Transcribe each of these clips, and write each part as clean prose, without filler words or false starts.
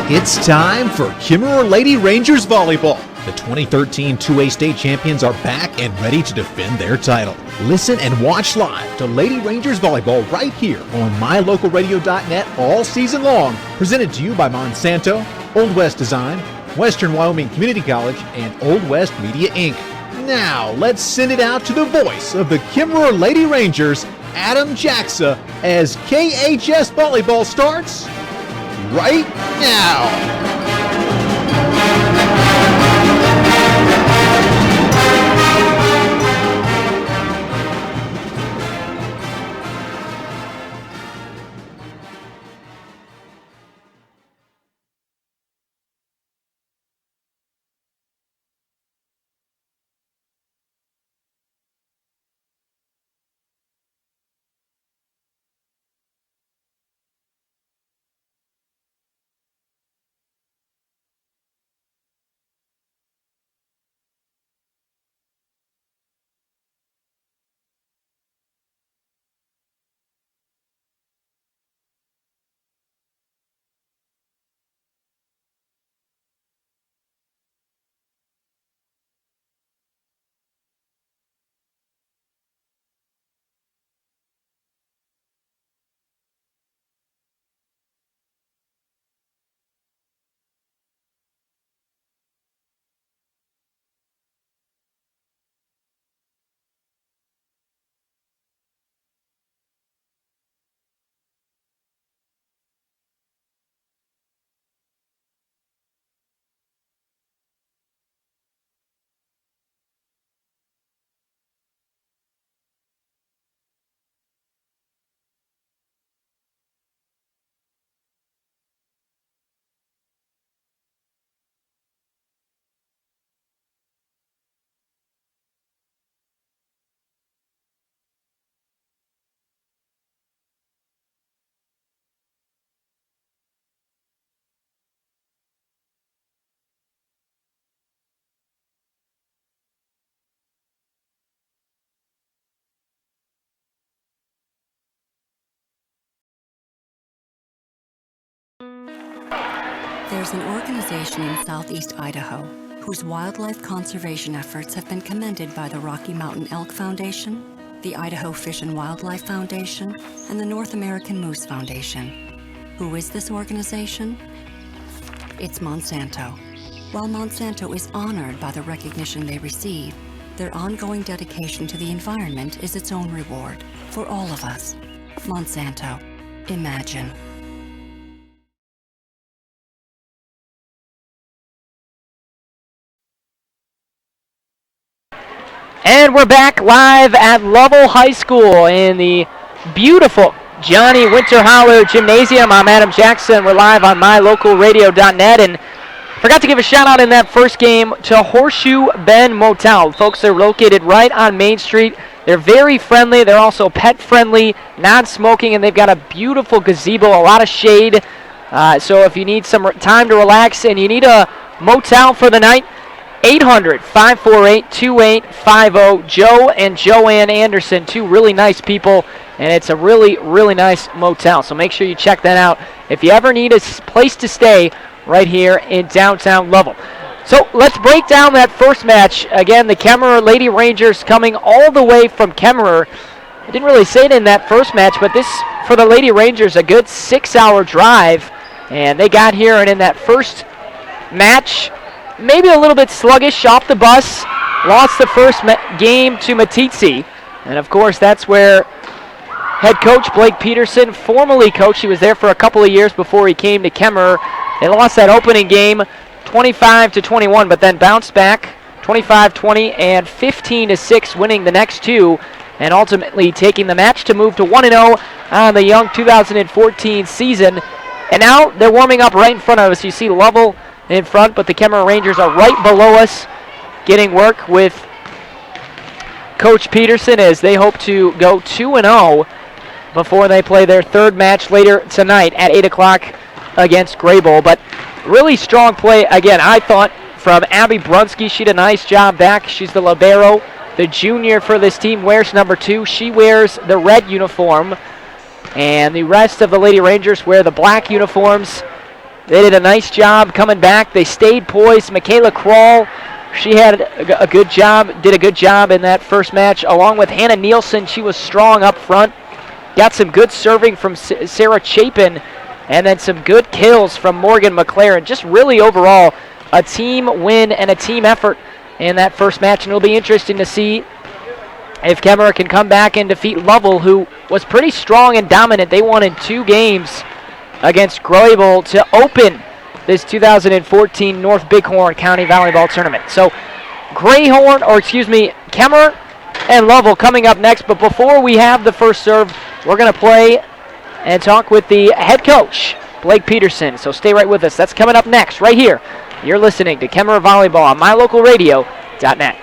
It's time for KEMMERER Lady Rangers Volleyball. The 2013 2A state champions are back and ready to defend their title. Listen and watch live to Lady Rangers Volleyball right here on mylocalradio.net all season long. Presented to you by Monsanto, Old West Design, Western Wyoming Community College, and Old West Media, Inc. Now, let's send it out to the voice of the KEMMERER Lady Rangers, Adam Jackson, as KHS Volleyball starts right now. There's an organization in southeast Idaho whose wildlife conservation efforts have been commended by the Rocky Mountain Elk Foundation, the Idaho Fish and Wildlife Foundation, and the North American Moose Foundation. Who is this organization? It's Monsanto. While Monsanto is honored by the recognition they receive, their ongoing dedication to the environment is its own reward for all of us. Monsanto. Imagine. And we're back live at Lovell High School in the beautiful Johnny Winterholler Gymnasium. I'm Adam Jackson. We're live on mylocalradio.net, and forgot to give a shout out in that first game to Horseshoe Bend Motel. Folks, are located right on Main Street. They're very friendly. They're also pet friendly, non-smoking, and they've got a beautiful gazebo, a lot of shade. So if you need some time to relax and you need a motel for the night, 800-548-2850. Joe and Joanne Anderson, two really nice people, and it's a really, really nice motel. So make sure you check that out if you ever need a place to stay right here in downtown Lovell. So let's break down that first match. Again, the KEMMERER Lady Rangers coming all the way from KEMMERER. I didn't really say it in that first match, but this, for the Lady Rangers, a good 6-hour drive. And they got here, and in that first match, maybe a little bit sluggish off the bus, lost the first game to Matitsi. And of course, that's where head coach Blake Peterson, formerly coached. He was there for a couple of years before he came to KEMMERER. They lost that opening game 25-21, but then bounced back 25-20 and 15-6, winning the next two, and ultimately taking the match to move to 1-0 on the young 2014 season. And now they're warming up right in front of us. You see Lovell in front, but the KEMMERER Rangers are right below us, getting work with Coach Peterson as they hope to go 2-0 before they play their third match later tonight at 8 o'clock against Graybull. But really strong play, again, I thought, from Abby Brunsky. She did a nice job back. She's the libero. The junior for this team wears number 2. She wears the red uniform, and the rest of the Lady Rangers wear the black uniforms. They did a nice job coming back. They stayed poised. Michaela Kroll, she had a good job, did a good job in that first match, along with Hannah Nielsen. She was strong up front. Got some good serving from Sarah Chapin, and then some good kills from Morgan McLaren. Just really overall a team win and a team effort in that first match, and it'll be interesting to see if Kemmerer can come back and defeat Lovell, who was pretty strong and dominant. They won in 2 games against Greuble to open this 2014 North Bighorn County Volleyball Tournament. So Kemmerer and Lovell coming up next, but before we have the first serve, we're going to play and talk with the head coach, Blake Peterson. So stay right with us. That's coming up next, right here. You're listening to Kemmerer Volleyball on mylocalradio.net.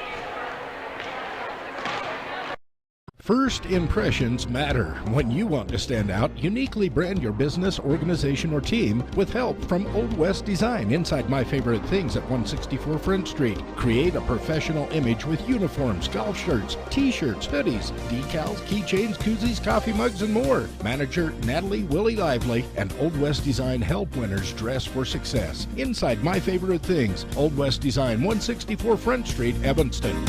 First impressions matter. When you want to stand out, uniquely brand your business, organization, or team with help from Old West Design inside My Favorite Things at 164 Front Street. Create a professional image with uniforms, golf shirts, t-shirts, hoodies, decals, keychains, koozies, coffee mugs, and more. Manager Natalie Willie Lively and Old West Design help winners dress for success. Inside My Favorite Things, Old West Design, 164 Front Street, Evanston.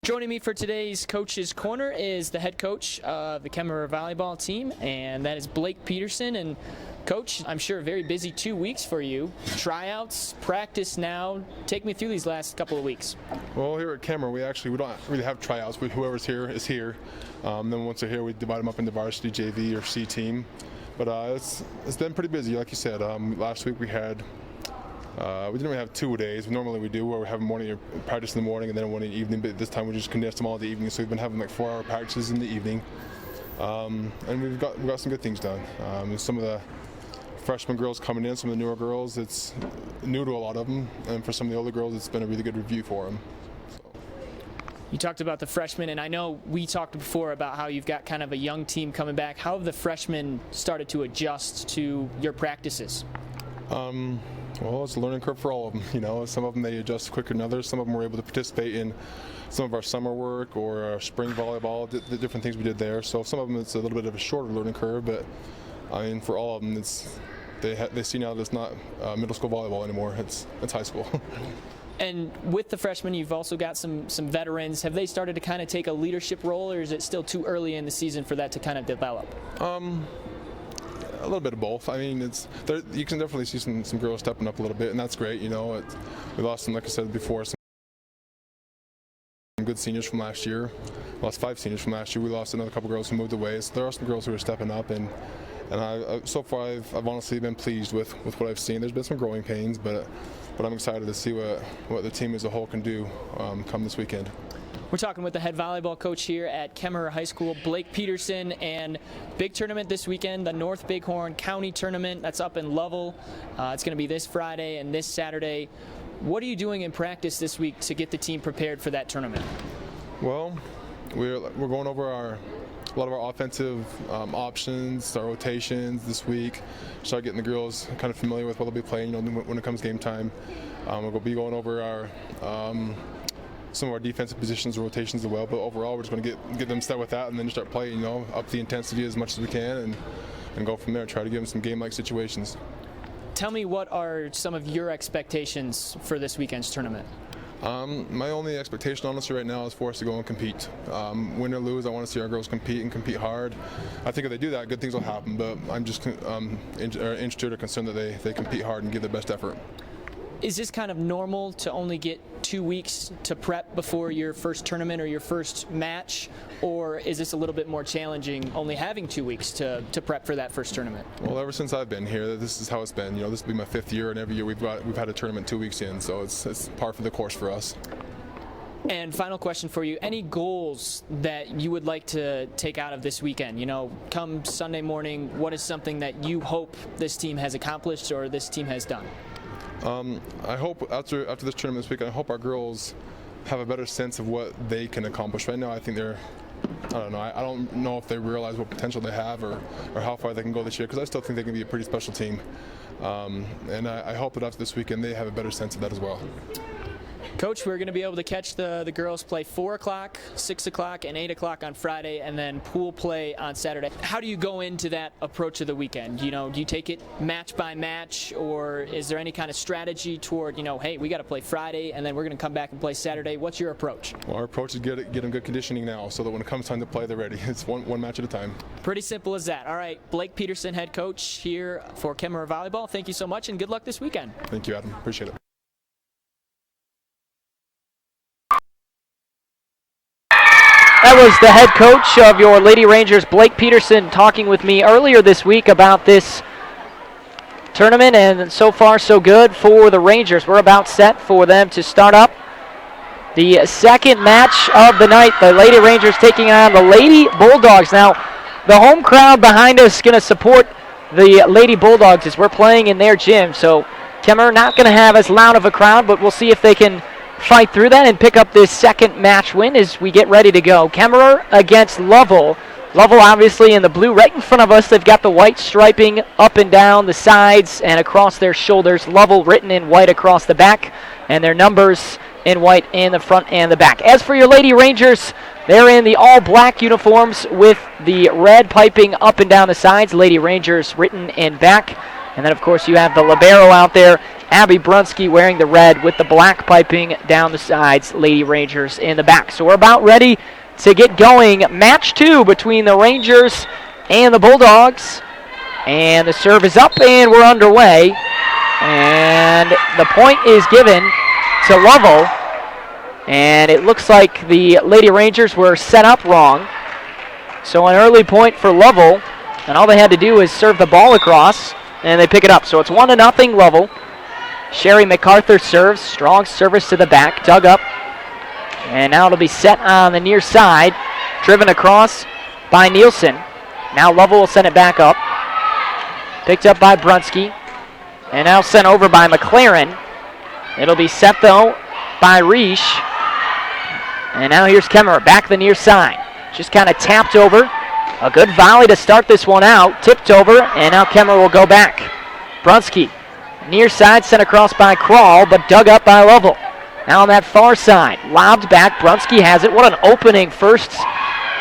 Joining me for today's Coach's Corner is the head coach of the Kemmerer volleyball team, and that is Blake Peterson. And Coach, I'm sure a very busy 2 weeks for you. Tryouts, practice now. Take me through these last couple of weeks. Well, here at Kemmerer, we don't really have tryouts. Whoever's here is here. Then once they're here, we divide them up into varsity, JV, or C team. But it's been pretty busy, like you said. Last week we had. We didn't really have 2 days. Normally we do, where we have morning practice in the morning and then one in the evening. But this time we just condensed them all in the evening. So we've been having like 4-hour practices in the evening, and we've got some good things done. Some of the freshman girls coming in, some of the newer girls, it's new to a lot of them, and for some of the older girls, it's been a really good review for them. You talked about the freshmen, and I know we talked before about how you've got kind of a young team coming back. How have the freshmen started to adjust to your practices? Well, it's a learning curve for all of them. You know, some of them they adjust quicker than others. Some of them were able to participate in some of our summer work or our spring volleyball, the different things we did there. So some of them it's a little bit of a shorter learning curve, but I mean for all of them, they see now that it's not middle school volleyball anymore. It's high school. And with the freshmen, you've also got some veterans. Have they started to kind of take a leadership role, or is it still too early in the season for that to kind of develop? A little bit of both. I mean, you can definitely see some girls stepping up a little bit, and that's great. You know, we lost some, like I said before, some good seniors from last year. We lost 5 seniors from last year. We lost another couple girls who moved away. So there are some girls who are stepping up, and so far I've honestly been pleased with what I've seen. There's been some growing pains, but I'm excited to see what the team as a whole can do come this weekend. We're talking with the head volleyball coach here at Kemmerer High School, Blake Peterson, and big tournament this weekend, the North Bighorn County Tournament. That's up in Lovell. It's going to be this Friday and this Saturday. What are you doing in practice this week to get the team prepared for that tournament? Well, we're going over a lot of our offensive options, our rotations this week. Start getting the girls kind of familiar with what they'll be playing. You know, when it comes game time, we'll be going over our some of our defensive positions, rotations as well. But overall, we're just going to get them set with that, and then start playing. You know, up the intensity as much as we can, and go from there. Try to give them some game-like situations. Tell me, what are some of your expectations for this weekend's tournament? My only expectation, honestly, right now is for us to go and compete. Win or lose, I want to see our girls compete and compete hard. I think if they do that, good things will happen. But I'm just interested or concerned that they compete hard and give their best effort. Is this kind of normal to only get 2 weeks to prep before your first tournament or your first match, or is this a little bit more challenging only having 2 weeks to prep for that first tournament? Well, ever since I've been here, this is how it's been. You know, this will be my 5th year, and every year we've had a tournament 2 weeks in, so it's par for the course for us. And final question for you, any goals that you would like to take out of this weekend? You know, come Sunday morning, what is something that you hope this team has accomplished or this team has done? I hope after this tournament this weekend, I hope our girls have a better sense of what they can accomplish. Right now, I think I don't know if they realize what potential they have or how far they can go this year, because I still think they can be a pretty special team. And I hope that after this weekend, they have a better sense of that as well. Coach, we're going to be able to catch the girls play 4 o'clock, 6 o'clock, and 8 o'clock on Friday, and then pool play on Saturday. How do you go into that approach of the weekend? You know, do you take it match by match, or is there any kind of strategy toward, you know, hey, we got to play Friday, and then we're going to come back and play Saturday? What's your approach? Well, our approach is get them good conditioning now, so that when it comes time to play, they're ready. It's one match at a time. Pretty simple as that. All right, Blake Peterson, head coach here for KEMMERER Volleyball. Thank you so much, and good luck this weekend. Thank you, Adam. Appreciate it. That was the head coach of your Lady Rangers, Blake Peterson, talking with me earlier this week about this tournament, and so far so good for the Rangers. We're about set for them to start up the second match of the night. The Lady Rangers taking on the Lady Bulldogs. Now, the home crowd behind us is going to support the Lady Bulldogs as we're playing in their gym, so KEMMERER not going to have as loud of a crowd, but we'll see if they can fight through that and pick up this second match win as we get ready to go. KEMMERER against Lovell. Lovell obviously in the blue right in front of us. They've got the white striping up and down the sides and across their shoulders. Lovell written in white across the back, and their numbers in white in the front and the back. As for your Lady Rangers, they're in the all-black uniforms with the red piping up and down the sides. Lady Rangers written in back. And then, of course, you have the libero out there, Abby Brunsky wearing the red with the black piping down the sides, Lady Rangers in the back. So we're about ready to get going. Match 2 between the Rangers and the Bulldogs. And the serve is up, and we're underway. And the point is given to Lovell. And it looks like the Lady Rangers were set up wrong. So an early point for Lovell. And all they had to do is serve the ball across, and they pick it up. So it's 1-0 Lovell. Sherry MacArthur serves. Strong service to the back. Dug up. And now it'll be set on the near side. Driven across by Nielsen. Now Lovell will send it back up. Picked up by Brunsky. And now sent over by McLaren. It'll be set, though, by Reish. And now here's KEMMERER. Back the near side. Just kind of tapped over. A good volley to start this one out. Tipped over, and now KEMMERER will go back. Brunsky, near side, sent across by Krall, but dug up by Lovell. Now on that far side, lobbed back. Brunsky has it. What an opening first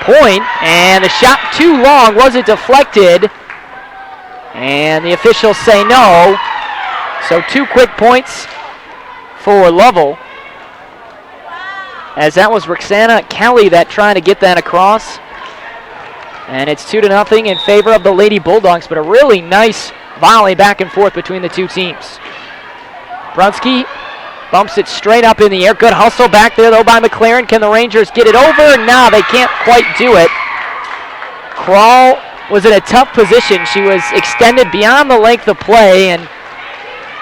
point, and the shot too long. Was it deflected? And the officials say no. So 2 quick points for Lovell, as that was Roxana Kelly that tried to get that across. And it's 2-0 in favor of the Lady Bulldogs, but a really nice volley back and forth between the two teams. Brunsky bumps it straight up in the air. Good hustle back there, though, by McLaren. Can the Rangers get it over? No, they can't quite do it. Krall was in a tough position. She was extended beyond the length of play and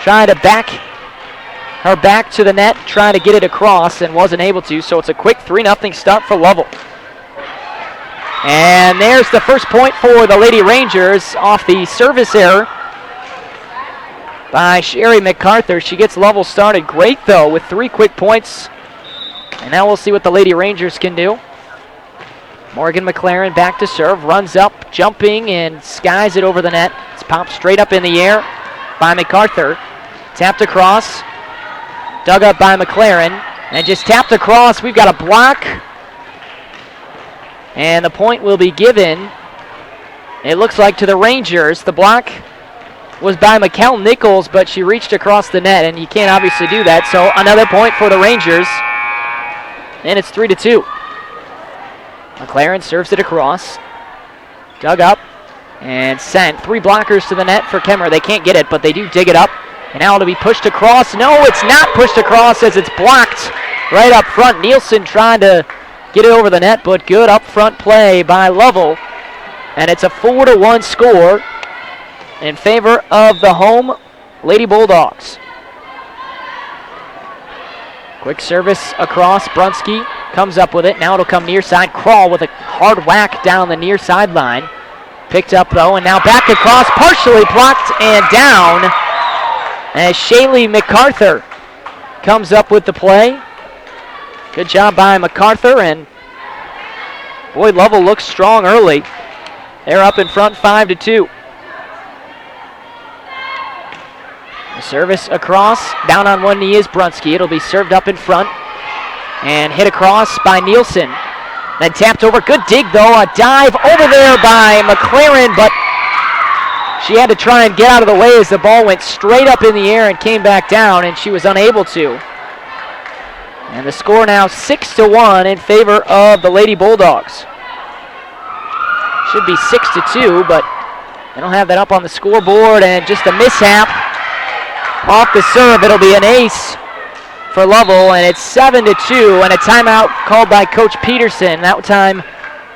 trying to back her back to the net, trying to get it across, and wasn't able to. So it's a quick 3-0 start for Lovell. And there's the first point for the Lady Rangers off the service error by Sherry MacArthur. She gets Lovell started great, though, with 3 quick points. And now we'll see what the Lady Rangers can do. Morgan McLaren back to serve, runs up, jumping, and skies it over the net. It's popped straight up in the air by MacArthur. Tapped across, dug up by McLaren, and just tapped across. We've got a block. And the point will be given, it looks like, to the Rangers. The block was by McKell Nichols, but she reached across the net, and you can't obviously do that. So another point for the Rangers, and it's 3-2. McLaren serves it across, dug up, and sent. 3 blockers to the net for KEMMERER. They can't get it, but they do dig it up. And now it'll be pushed across. No, it's not pushed across, as it's blocked right up front. Nielsen trying to get it over the net, but good up front play by Lovell. And it's a 4-1 score in favor of the home Lady Bulldogs. Quick service across. Brunsky comes up with it. Now it'll come near side. Krall with a hard whack down the near sideline. Picked up, though, and now back across. Partially blocked and down, as Shaylee MacArthur comes up with the play. Good job by MacArthur, and boy, Lovell looks strong early. They're up in front 5-2. The Service across, down on one knee is Brunski. It'll be served up in front and hit across by Nielsen. Then tapped over, good dig though, a dive over there by McLaren, but she had to try and get out of the way as the ball went straight up in the air and came back down, and she was unable to. And the score now 6-1 in favor of the Lady Bulldogs. Should be 6-2, but they don't have that up on the scoreboard, and just a mishap off the serve. It'll be an ace for Lovell, and it's 7-2, and a timeout called by Coach Peterson. That time,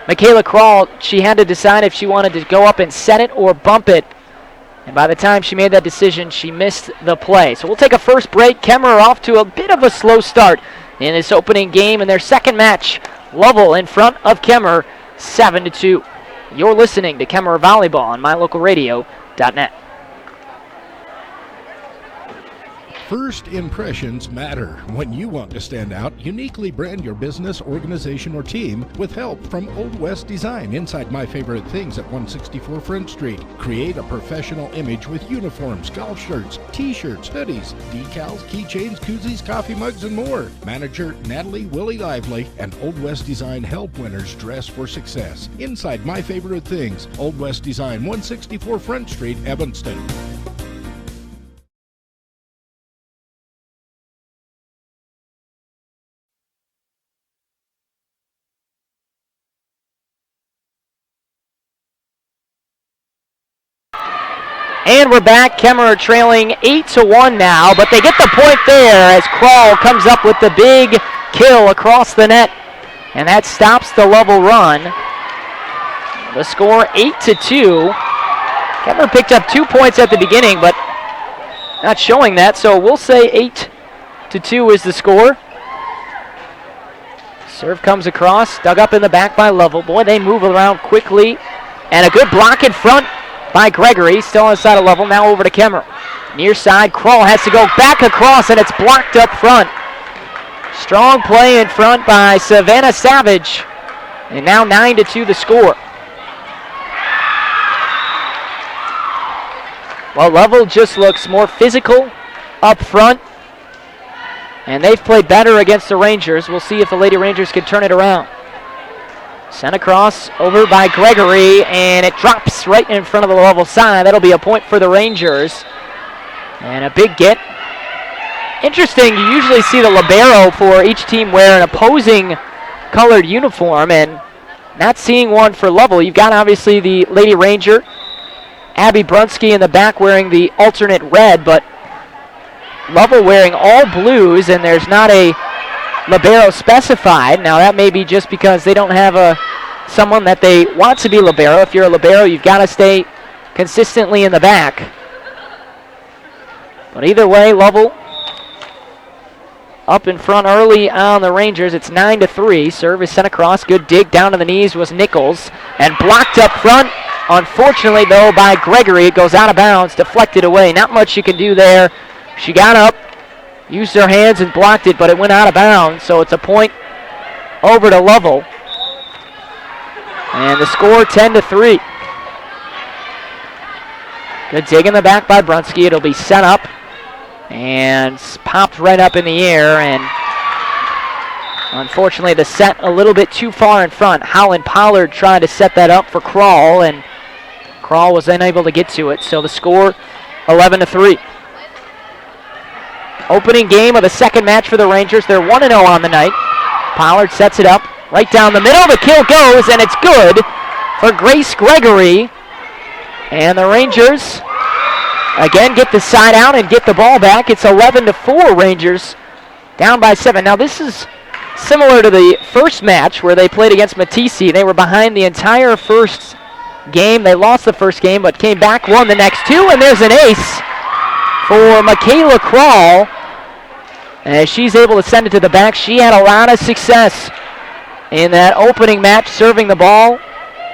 Michaela Krall, she had to decide if she wanted to go up and set it or bump it. And by the time she made that decision, she missed the play. So we'll take a first break. Kemmerer off to a bit of a slow start in this opening game in their second match. Lovell in front of Kemmerer, 7-2. You're listening to Kemmerer Volleyball on mylocalradio.net. First impressions matter. When you want to stand out, uniquely brand your business, organization, or team with help from Old West Design inside My Favorite Things at 164 Front Street. Create a professional image with uniforms, golf shirts, t-shirts, hoodies, decals, keychains, koozies, coffee mugs, and more. Manager Natalie Willie Lively and Old West Design help winners dress for success. Inside My Favorite Things, Old West Design, 164 Front Street, Evanston. And we're back. Kemmerer trailing 8-1 now, but they get the point there as Krall comes up with the big kill across the net, and that stops the Lovell run. The score 8-2. Kemmerer picked up 2 points at the beginning, but not showing that, so we'll say 8-2 is the score. Serve comes across, dug up in the back by Lovell. Boy, they move around quickly, and a good block in front by Gregory, still on the side of Lovell, now over to Kemmerer. Near side, Krall has to go back across, and it's blocked up front. Strong play in front by Savannah Savage, and now 9-2 the score. Well, Lovell just looks more physical up front, and they've played better against the Rangers. We'll see if the Lady Rangers can turn it around. Sent across over by Gregory, and it drops right in front of the Lovell side. That'll be a point for the Rangers. And a big get. Interesting, you usually see the libero for each team wear an opposing colored uniform, and not seeing one for Lovell. You've got obviously the Lady Ranger, Abby Brunski in the back wearing the alternate red, but Lovell wearing all blues, and there's not a libero specified. Now that may be just because they don't have someone that they want to be libero. If you're a libero, you've got to stay consistently in the back. But either way, Lovell up in front early on the Rangers. It's 9-3. Serve is sent across. Good dig down to the knees was Nichols, and blocked up front. Unfortunately, though, by Gregory. It goes out of bounds, deflected away. Not much you can do there. She got up, used her hands and blocked it, but it went out of bounds, so it's a point over to Lovell. And the score 10-3. Good dig in the back by Brunski. It'll be set up and popped right up in the air, and unfortunately the set a little bit too far in front. Holland Pollard tried to set that up for Krall, and Krall was unable to get to it, so the score 11-3. Opening game of the second match for the Rangers. They're 1-0 on the night. Pollard sets it up right down the middle. The kill goes, and it's good for Grace Gregory. And the Rangers, again, get the side out and get the ball back. It's 11-4 Rangers, down by 7. Now, this is similar to the first match where they played against Matisse. They were behind the entire first game. They lost the first game, but came back, won the next two, and there's an ace for Michaela Krall, as she's able to send it to the back. She had a lot of success in that opening match serving the ball,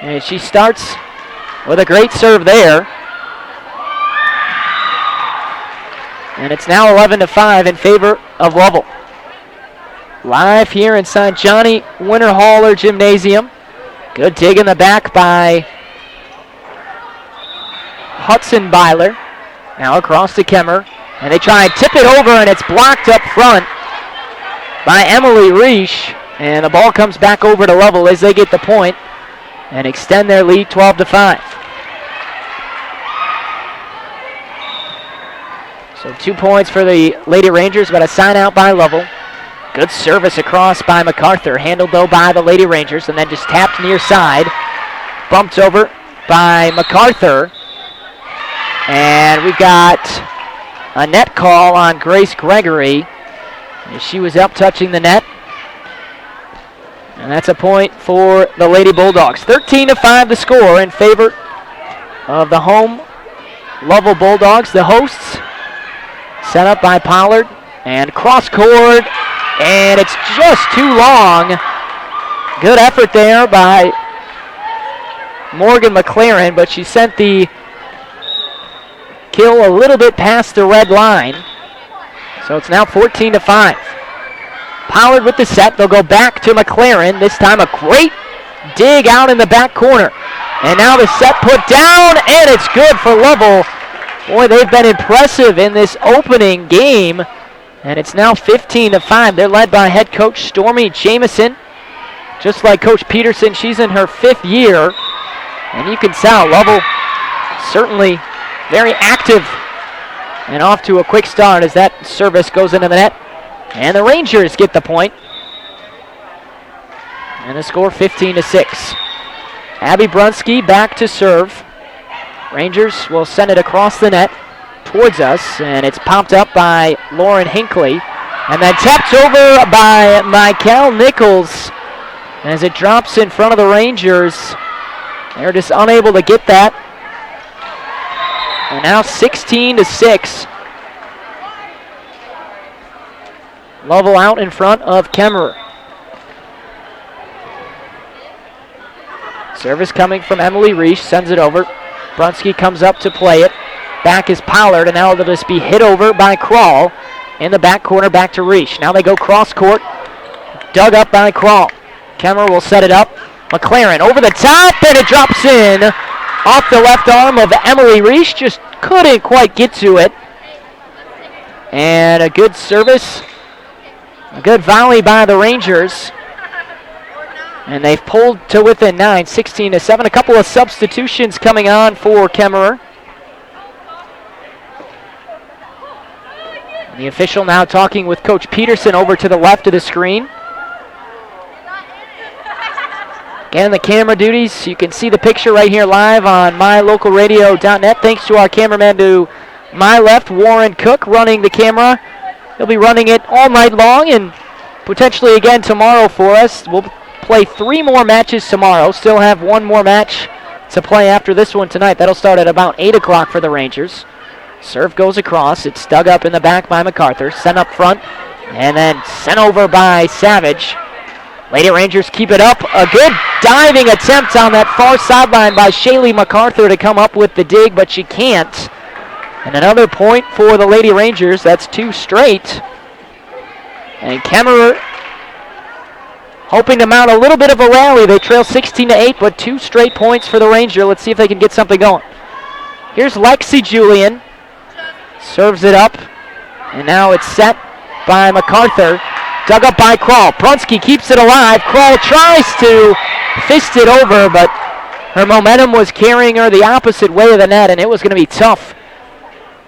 and she starts with a great serve there. And it's now 11-5 in favor of Lovell. Live here inside Johnny Winterhaller Gymnasium. Good dig in the back by Hudson Byler. Now across to Kemmerer. And they try and tip it over, and it's blocked up front by Emily Reish. And the ball comes back over to Lovell as they get the point and extend their lead 12-5. So 2 points for the Lady Rangers, but a sign out by Lovell. Good service across by MacArthur, handled though by the Lady Rangers, and then just tapped near side. Bumped over by MacArthur. And we've got a net call on Grace Gregory. She was up touching the net. And that's a point for the Lady Bulldogs. 13-5 the score in favor of the home Lovell Bulldogs. The hosts set up by Pollard and cross court, and it's just too long. Good effort there by Morgan McLaren, but she sent the kill a little bit past the red line. So it's now 14-5. Pollard with the set. They'll go back to McLaren. This time a great dig out in the back corner. And now the set put down, and it's good for Lovell. Boy, they've been impressive in this opening game. And it's now 15-5. They're led by head coach Stormy Jamison. Just like Coach Peterson, she's in her 5th year. And you can tell Lovell certainly very active and off to a quick start as that service goes into the net. And the Rangers get the point. And the score 15-6. Abby Brunsky back to serve. Rangers will send it across the net towards us, and it's popped up by Lauren Hinckley. And then tapped over by Michael Nichols as it drops in front of the Rangers. They're just unable to get that. And now 16-6. Lovell out in front of Kemmerer. Service coming from Emily Reish, sends it over. Brunsky comes up to play it. Back is Pollard, and now it'll just be hit over by Krall. In the back corner, back to Reish. Now they go cross court. Dug up by Krall. Kemmerer will set it up. McLaren over the top, and it drops in off the left arm of Emily Reish. Just couldn't quite get to it. And a good service. A good volley by the Rangers. And they've pulled to within 9, 16-7. A couple of substitutions coming on for Kemmerer. And the official now talking with Coach Peterson over to the left of the screen. Again, the camera duties. You can see the picture right here live on mylocalradio.net. Thanks to our cameraman to my left, Warren Cook, running the camera. He'll be running it all night long and potentially again tomorrow for us. We'll play 3 more matches tomorrow. Still have 1 more match to play after this one tonight. That'll start at about 8 o'clock for the Rangers. Serve goes across. It's dug up in the back by MacArthur. Sent up front and then sent over by Savage. Lady Rangers keep it up. A good diving attempt on that far sideline by Shaylee MacArthur to come up with the dig, but she can't. And another point for the Lady Rangers. That's 2 straight. And Kemmerer hoping to mount a little bit of a rally. They trail 16-8, but 2 straight points for the Ranger. Let's see if they can get something going. Here's Lexi Julian. Serves it up. And now it's set by MacArthur. Dug up by Krall. Brunsky keeps it alive. Krall tries to fist it over, but her momentum was carrying her the opposite way of the net, and it was going to be tough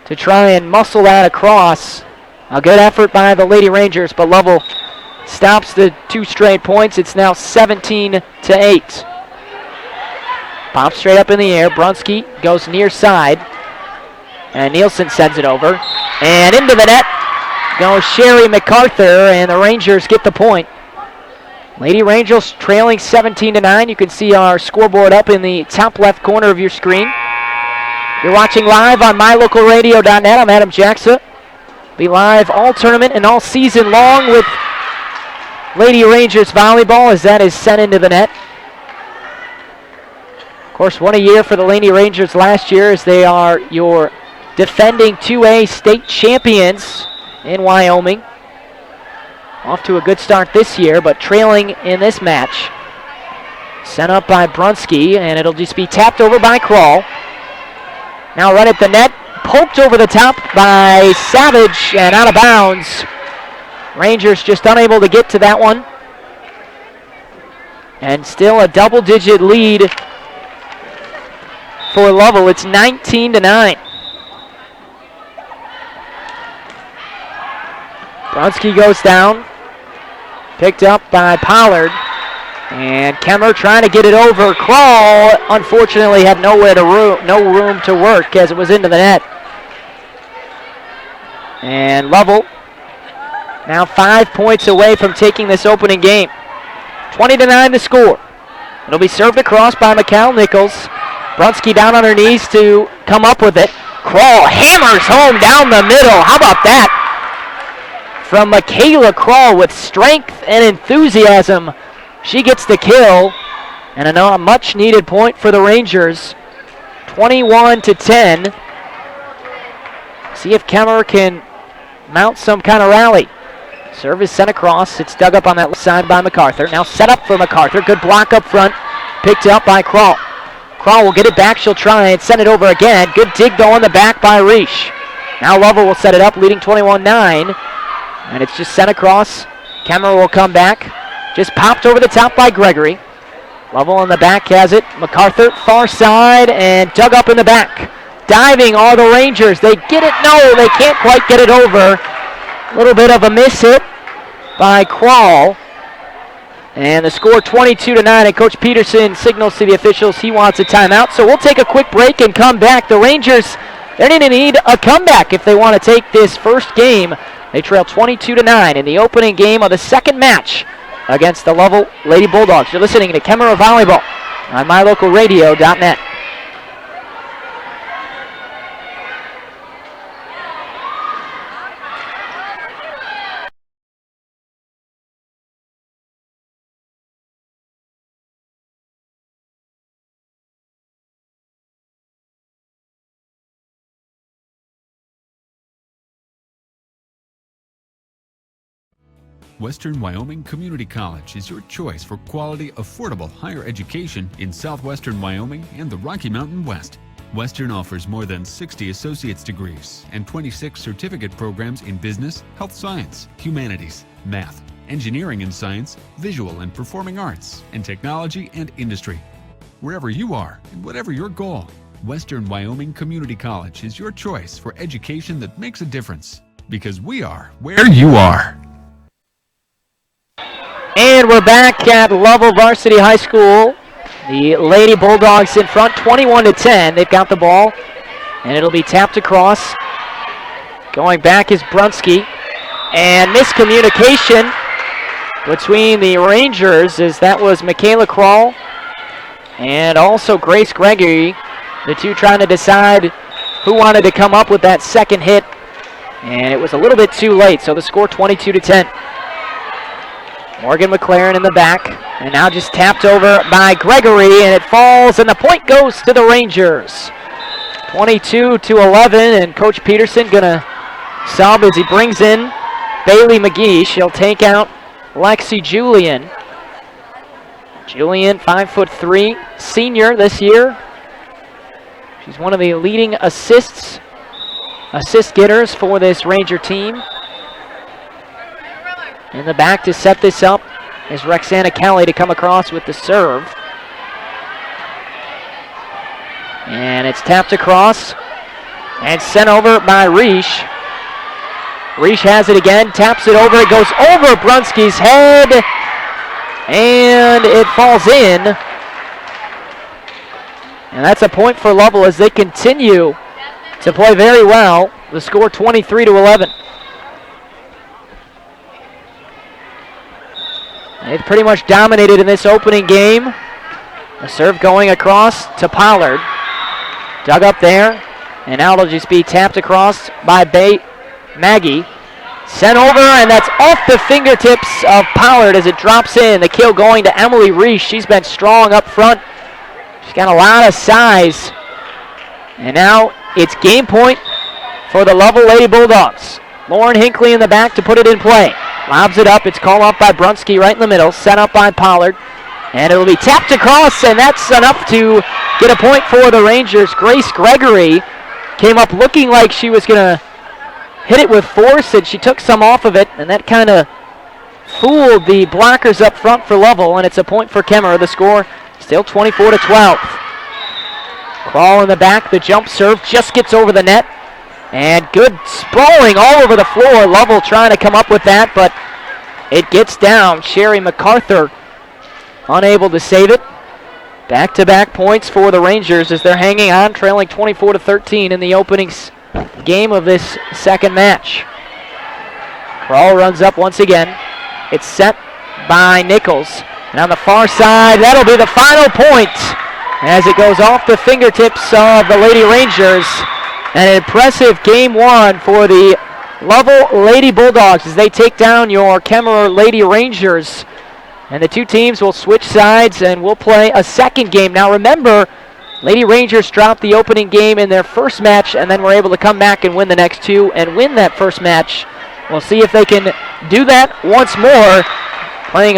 to try and muscle that across. A good effort by the Lady Rangers, but Lovell stops the 2 straight points. It's now 17-8. Pops straight up in the air. Brunsky goes near side. And Nielsen sends it over. And into the net goes Sherry MacArthur, and the Rangers get the point. Lady Rangers trailing 17-9. You can see our scoreboard up in the top left corner of your screen. You're watching live on mylocalradio.net. I'm Adam Jackson. Be live all tournament and all season long with Lady Rangers volleyball as that is sent into the net. Of course, 1 a year for the Lady Rangers last year as they are your defending 2A state champions in Wyoming. Off to a good start this year, but trailing in this match. Sent up by Brunsky, and it'll just be tapped over by Krall. Now right at the net, poked over the top by Savage and out of bounds. Rangers just unable to get to that one. And still a double-digit lead for Lovell. It's 19-9. Brunski goes down. Picked up by Pollard. And Kemmerer trying to get it over. Krall, unfortunately, had no room to work as it was into the net. And Lovell now 5 points away from taking this opening game. 20-9 the score. It'll be served across by Mikal Nichols. Brunski down on her knees to come up with it. Krall hammers home down the middle. How about that? From Michaela Krall with strength and enthusiasm. She gets the kill. And a much-needed point for the Rangers. 21-10. See if Kemmerer can mount some kind of rally. Serve is sent across. It's dug up on that left side by MacArthur. Now set up for MacArthur. Good block up front. Picked up by Krall. Krall will get it back. She'll try and send it over again. Good dig, though, on the back by Reish. Now Lovell will set it up, leading 21-9. And it's just sent across. Kemmerer will come back. Just popped over the top by Gregory. Lovell in the back has it. MacArthur, far side, and dug up in the back. Diving all the Rangers. They get it. No, they can't quite get it over. A little bit of a miss hit by Krall. And the score 22-9, and Coach Peterson signals to the officials he wants a timeout. So we'll take a quick break and come back. The Rangers, they're going to need a comeback if they want to take this first game. They trail 22-9 in the opening game of the second match against the Lovell Lady Bulldogs. You're listening to KEMMERER Volleyball on mylocalradio.net. Western Wyoming Community College is your choice for quality, affordable higher education in southwestern Wyoming and the Rocky Mountain West. Western offers more than 60 associate's degrees and 26 certificate programs in business, health science, humanities, math, engineering and science, visual and performing arts, and technology and industry. Wherever you are and whatever your goal, Western Wyoming Community College is your choice for education that makes a difference. Because we are where you are. And we're back at Lovell Varsity High School. The Lady Bulldogs in front, 21-10. They've got the ball, and it'll be tapped across. Going back is Brunski. And miscommunication between the Rangers, as that was Michaela Krall and also Grace Gregory. The two trying to decide who wanted to come up with that second hit. And it was a little bit too late, so the score 22-10. Morgan McLaren in the back, and now just tapped over by Gregory, and it falls, and the point goes to the Rangers. 22-11, and Coach Peterson gonna sub as he brings in Bailey McGee. She'll take out Lexi Julian. Julian, 5'3", senior this year. She's one of the leading assist getters for this Ranger team. In the back to set this up is Rexana Kelly to come across with the serve. And it's tapped across and sent over by Reish. Reish has it again, taps it over. It goes over Brunski's head, and it falls in. And that's a point for Lovell as they continue to play very well. The score 23-11. They've pretty much dominated in this opening game. The serve going across to Pollard. Dug up there, and now it'll just be tapped across by Maggie. Sent over, and that's off the fingertips of Pollard as it drops in. The kill going to Emily Reish. She's been strong up front. She's got a lot of size. And now it's game point for the Lovell Lady Bulldogs. Lauren Hinckley in the back to put it in play. Lobs it up. It's called off by Brunski right in the middle. Set up by Pollard. And it'll be tapped across, and that's enough to get a point for the Rangers. Grace Gregory came up looking like she was going to hit it with force, and she took some off of it, and that kind of fooled the blockers up front for Lovell, and it's a point for Kemmerer. The score still 24-12. Crawl in the back, the jump serve just gets over the net, and good sprawling all over the floor. Lovell trying to come up with that, but it gets down. Sherry MacArthur unable to save it. Back-to-back points for the Rangers as they're hanging on, trailing 24-13 in the opening game of this second match. Crawl runs up once again. It's set by Nichols. And on the far side, that'll be the final point as it goes off the fingertips of the Lady Rangers. An impressive game one for the Lovell Lady Bulldogs as they take down your Kemmerer Lady Rangers. And the two teams will switch sides and we'll play a second game. Now remember, Lady Rangers dropped the opening game in their first match and then were able to come back and win the next two and win that first match. We'll see if they can do that once more, playing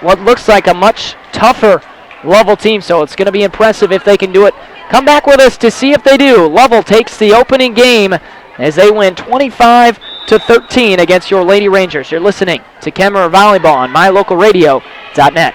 what looks like a much tougher Lovell team, so it's going to be impressive if they can do it. Come back with us to see if they do. Lovell takes the opening game as they win 25-13 against your Lady Rangers. You're listening to Kemmerer Volleyball on mylocalradio.net.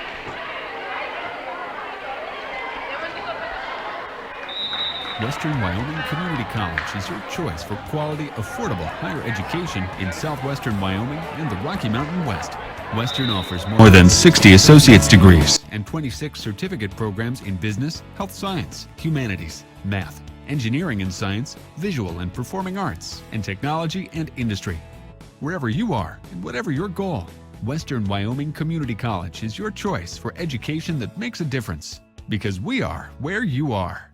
Western Wyoming Community College is your choice for quality, affordable higher education in southwestern Wyoming and the Rocky Mountain West. Western offers more than 60 associate's degrees and 26 certificate programs in business, health science, humanities, math, engineering and science, visual and performing arts, and technology and industry. Wherever you are and whatever your goal, Western Wyoming Community College is your choice for education that makes a difference. Because we are where you are.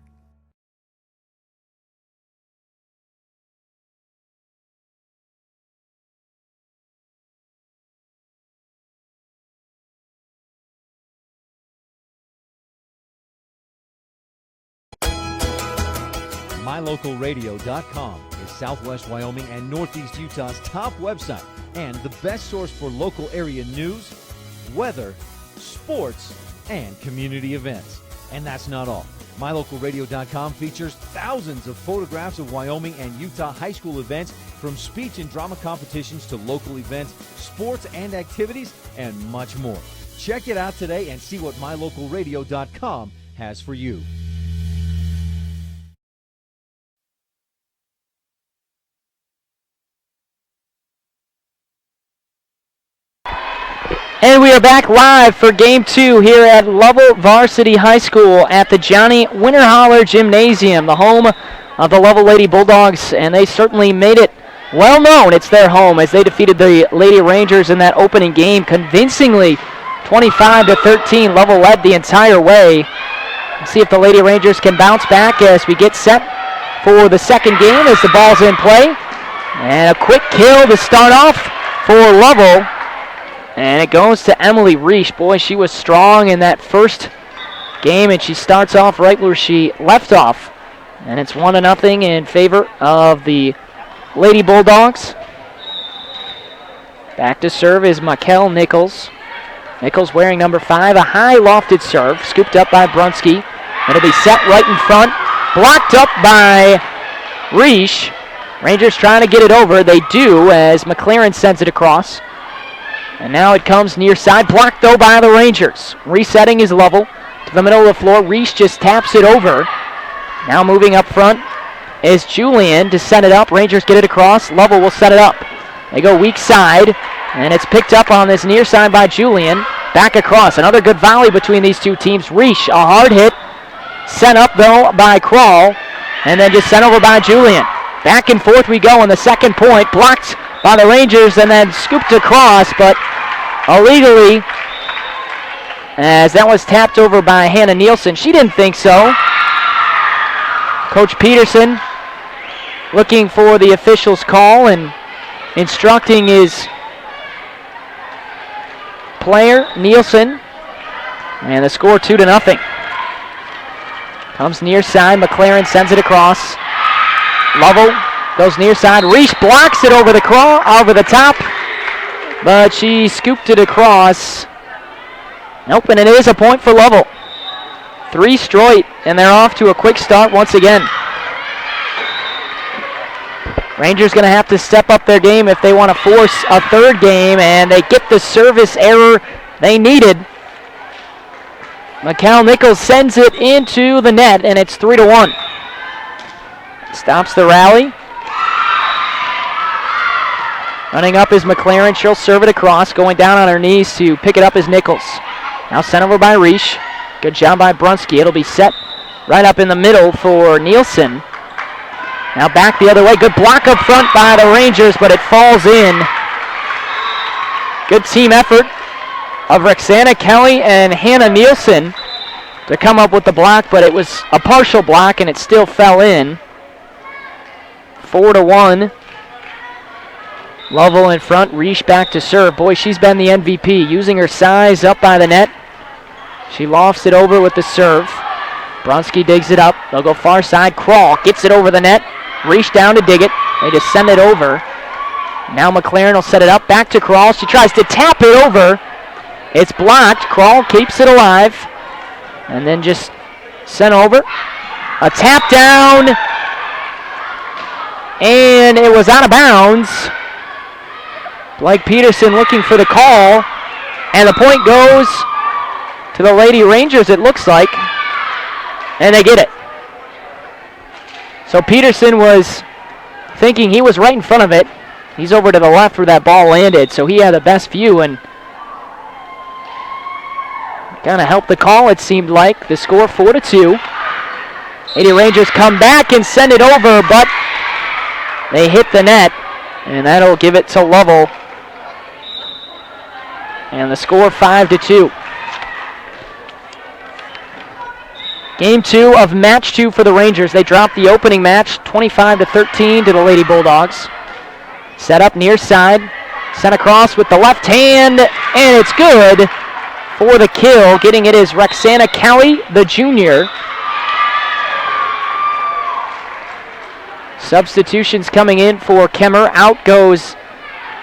MyLocalRadio.com is Southwest Wyoming and Northeast Utah's top website and the best source for local area news, weather, sports, and community events. And that's not all. MyLocalRadio.com features thousands of photographs of Wyoming and Utah high school events, from speech and drama competitions to local events, sports and activities, and much more. Check it out today and see what MyLocalRadio.com has for you. And we are back live for Game 2 here at Lovell Varsity High School at the Johnny Winterholler Gymnasium, the home of the Lovell Lady Bulldogs, and they certainly made it well known. It's their home as they defeated the Lady Rangers in that opening game convincingly, 25-13. Lovell led the entire way. Let's see if the Lady Rangers can bounce back as we get set for the second game as the ball's in play. And a quick kill to start off for Lovell. And it goes to Emily Reish. Boy, she was strong in that first game, and she starts off right where she left off. And it's 1-0 in favor of the Lady Bulldogs. Back to serve is Makel Nichols. Nichols wearing number 5, a high lofted serve, scooped up by Brunsky. It'll be set right in front, blocked up by Reish. Rangers trying to get it over. They do as McLaren sends it across. And now it comes near side, blocked though by the Rangers. Resetting is Lovell to the middle of the floor. Reish just taps it over. Now moving up front is Julian to set it up. Rangers get it across. Lovell will set it up. They go weak side, and it's picked up on this near side by Julian. Back across. Another good volley between these two teams. Reish, a hard hit. Sent up though by Crawl, and then just sent over by Julian. Back and forth we go on the second point. Blocked by the Rangers and then scooped across, but illegally, as that was tapped over by Hannah Nielsen. She didn't think so. Coach Peterson looking for the official's call and instructing his player, Nielsen. And the score 2-0. Comes near side, McLaren sends it across. Lovell goes near side. Reish blocks it over the crawl, over the top, but she scooped it across. Nope, and it is a point for Lovell. 3 straight, and they're off to a quick start once again. Rangers going to have to step up their game if they want to force a third game, and they get the service error they needed. Mikal Nichols sends it into the net, and it's 3-1. Stops the rally. Running up is McLaren. She'll serve it across. Going down on her knees to pick it up is Nichols. Now sent over by Reish. Good job by Brunsky. It'll be set right up in the middle for Nielsen. Now back the other way. Good block up front by the Rangers, but it falls in. Good team effort of Roxana Kelly and Hannah Nielsen to come up with the block, but it was a partial block and it still fell in. 4-1. Lovell in front. Reish back to serve. Boy, she's been the MVP, using her size up by the net. She lofts it over with the serve. Bronski digs it up. They'll go far side. Crawl gets it over the net. Reish down to dig it. They just send it over. Now McLaren will set it up. Back to Crawl. She tries to tap it over. It's blocked. Crawl keeps it alive. And then just sent over. A tap down. And it was out of bounds. Blake Peterson looking for the call. And the point goes to the Lady Rangers, it looks like. And they get it. So Peterson was thinking he was right in front of it. He's over to the left where that ball landed, so he had the best view and kind of helped the call, it seemed like. The score 4-2. Lady Rangers come back and send it over, but they hit the net, and that'll give it to Lovell. And the score 5-2. Game 2 of match 2 for the Rangers. They dropped the opening match 25-13 to the Lady Bulldogs. Set up near side. Sent across with the left hand, and it's good for the kill. Getting it is Roxana Kelly, the junior. Substitutions coming in for Kemmerer. Out goes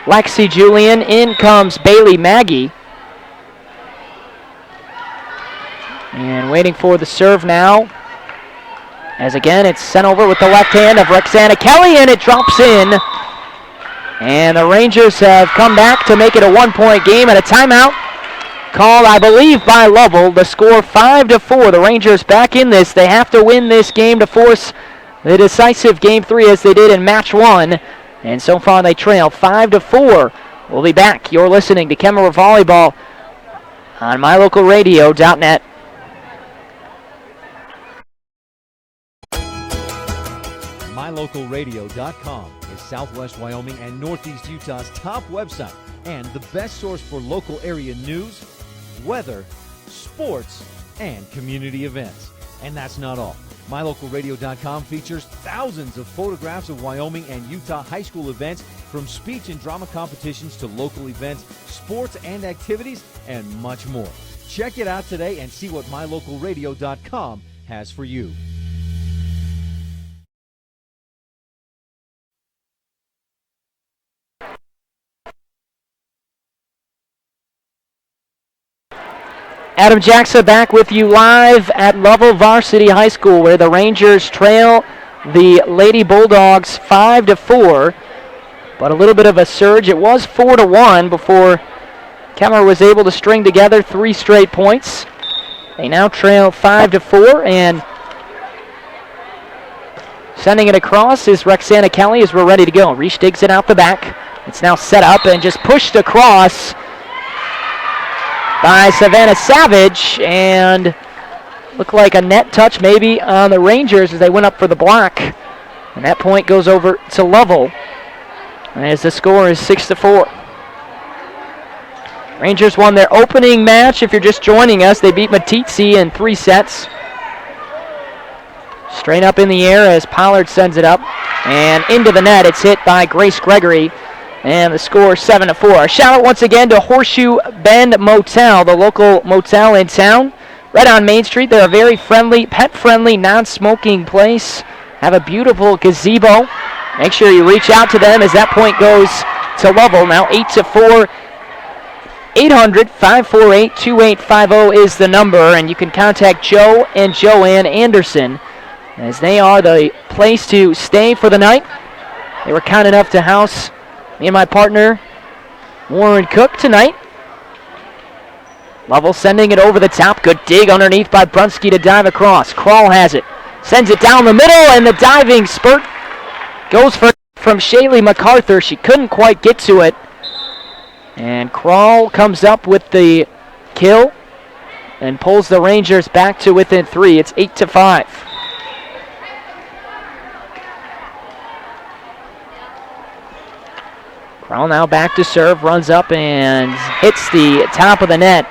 Lexi Julian. In comes Bailey Maggie. And waiting for the serve now. As again, it's sent over with the left hand of Roxana Kelly, and it drops in. And the Rangers have come back to make it a 1-point game, and a timeout called, I believe, by Lovell. The score 5-4. The Rangers back in this. They have to win this game to force the decisive Game 3 as they did in Match 1. And so far they trail 5-4. We'll be back. You're listening to Kemmerer Volleyball on mylocalradio.net. MyLocalRadio.com is Southwest Wyoming and Northeast Utah's top website and the best source for local area news, weather, sports, and community events. And that's not all. MyLocalRadio.com features thousands of photographs of Wyoming and Utah high school events, from speech and drama competitions to local events, sports and activities, and much more. Check it out today and see what MyLocalRadio.com has for you. Adam Jackson back with you live at Lovell Varsity High School, where the Rangers trail the Lady Bulldogs 5-4. But a little bit of a surge. It was 4-1 before Kemmerer was able to string together 3 straight points. They now trail 5-4, and sending it across is Roxana Kelly as we're ready to go. Reish digs it out the back. It's now set up and just pushed across by Savannah Savage, and looked like a net touch maybe on the Rangers as they went up for the block. And that point goes over to Lovell as the score is 6-4. Rangers won their opening match. If you're just joining us, they beat Matitsi in 3 sets. Straight up in the air as Pollard sends it up, and into the net. It's hit by Grace Gregory. And the score 7-4. A shout out once again to Horseshoe Bend Motel, the local motel in town, right on Main Street. They're a very friendly, pet-friendly, non-smoking place. Have a beautiful gazebo. Make sure you reach out to them as that point goes to Lovell. Now 8-4. 800-548-2850 is the number, and you can contact Joe and Joanne Anderson as they are the place to stay for the night. They were kind enough to house me and my partner, Warren Cook, tonight. Lovell sending it over the top. Good dig underneath by Brunski to dive across. Krall has it. Sends it down the middle, and the diving spurt goes from Shaylee MacArthur. She couldn't quite get to it. And Krall comes up with the kill and pulls the Rangers back to within 3. It's 8-5. Krall now back to serve, runs up and hits the top of the net.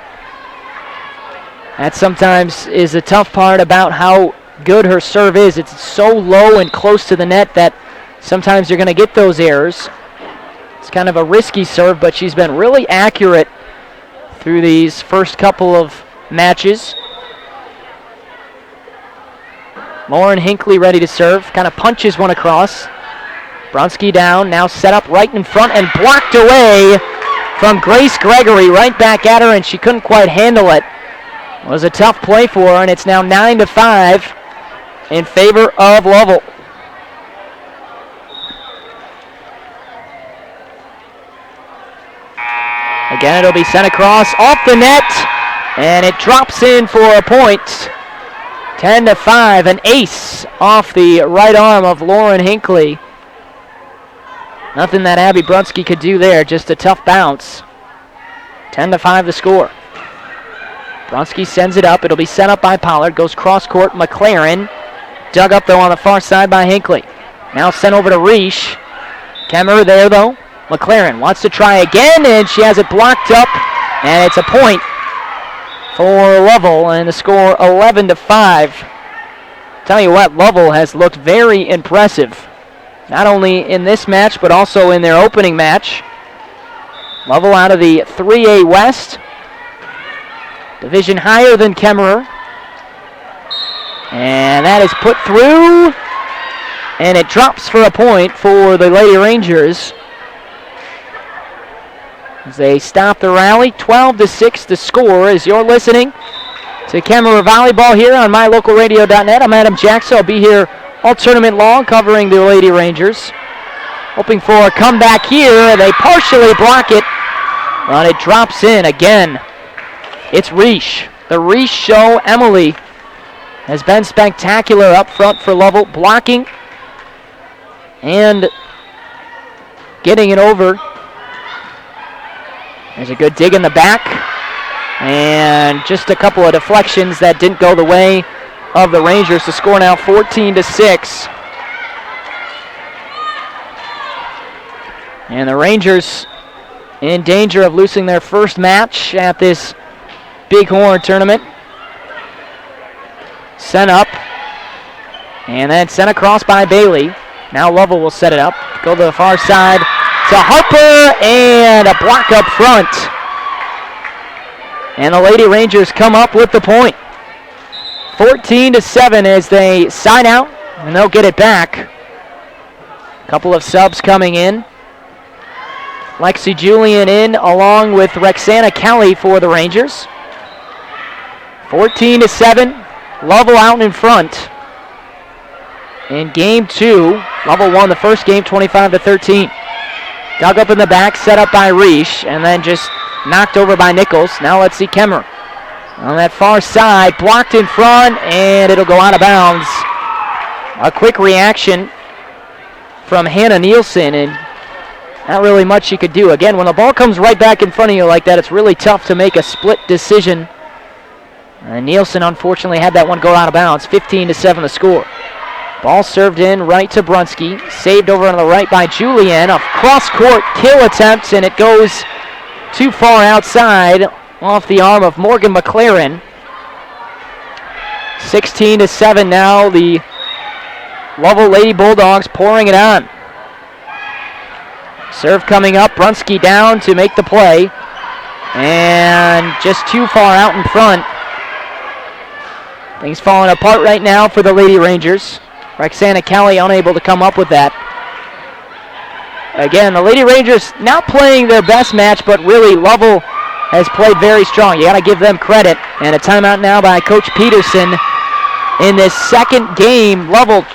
That sometimes is a tough part about how good her serve is. It's so low and close to the net that sometimes you're going to get those errors. It's kind of a risky serve, but she's been really accurate through these first couple of matches. Lauren Hinckley ready to serve, kind of punches one across. Brunski down, now set up right in front and blocked away from Grace Gregory, right back at her, and she couldn't quite handle it. It was a tough play for her, and it's now 9-5 in favor of Lovell. Again, it'll be sent across off the net, and it drops in for a point. 10-5, an ace off the right arm of Lauren Hinckley. Nothing that Abby Brunski could do there, just a tough bounce. 10-5 the score. Brunski sends it up. It'll be sent up by Pollard. Goes cross-court. McLaren. Dug up, though, on the far side by Hinckley. Now sent over to Reish. Kemmerer there, though. McLaren wants to try again, and she has it blocked up. And it's a point for Lovell, and the score 11-5. Tell you what, Lovell has looked very impressive. Not only in this match, but also in their opening match. Lovell out of the 3A West. Division higher than Kemmerer. And that is put through. And it drops for a point for the Lady Rangers. As they stop the rally, 12-6 the score as you're listening to Kemmerer Volleyball here on mylocalradio.net. I'm Adam Jackson. I'll be here all tournament long covering the Lady Rangers. Hoping for a comeback here. They partially block it, but it drops in again. It's Reish. The Reish show. Emily has been spectacular up front for Lovell, blocking and getting it over. There's a good dig in the back, and just a couple of deflections that didn't go the way of the Rangers. The score now 14-6. And the Rangers in danger of losing their first match at this Bighorn tournament. Sent up, and then sent across by Bailey. Now Lovell will set it up. Go to the far side to Harper, and a block up front. And the Lady Rangers come up with the point. 14-7 as they side out, and they'll get it back. A couple of subs coming in. Lexi Julian in along with Rexana Kelly for the Rangers. 14-7, Lovell out in front. In game 2, Lovell won the first game 25-13. Dug up in the back, set up by Reish, and then just knocked over by Nichols. Now let's see Kemmerer. On that far side, blocked in front, and it'll go out of bounds. A quick reaction from Hannah Nielsen, and not really much she could do. Again, when the ball comes right back in front of you like that, it's really tough to make a split decision. And Nielsen, unfortunately, had that one go out of bounds. 15-7 the score. Ball served in right to Brunski. Saved over on the right by Julian. A cross-court kill attempt, and it goes too far outside off the arm of Morgan McLaren. 16-7 now. The Lovell Lady Bulldogs pouring it on. Serve coming up. Brunski down to make the play. And just too far out in front. Things falling apart right now for the Lady Rangers. Rexana Kelly unable to come up with that. Again, the Lady Rangers not playing their best match, but really Lovell has played very strong. You got to give them credit. And a timeout now by Coach Peterson in this second game. Lovell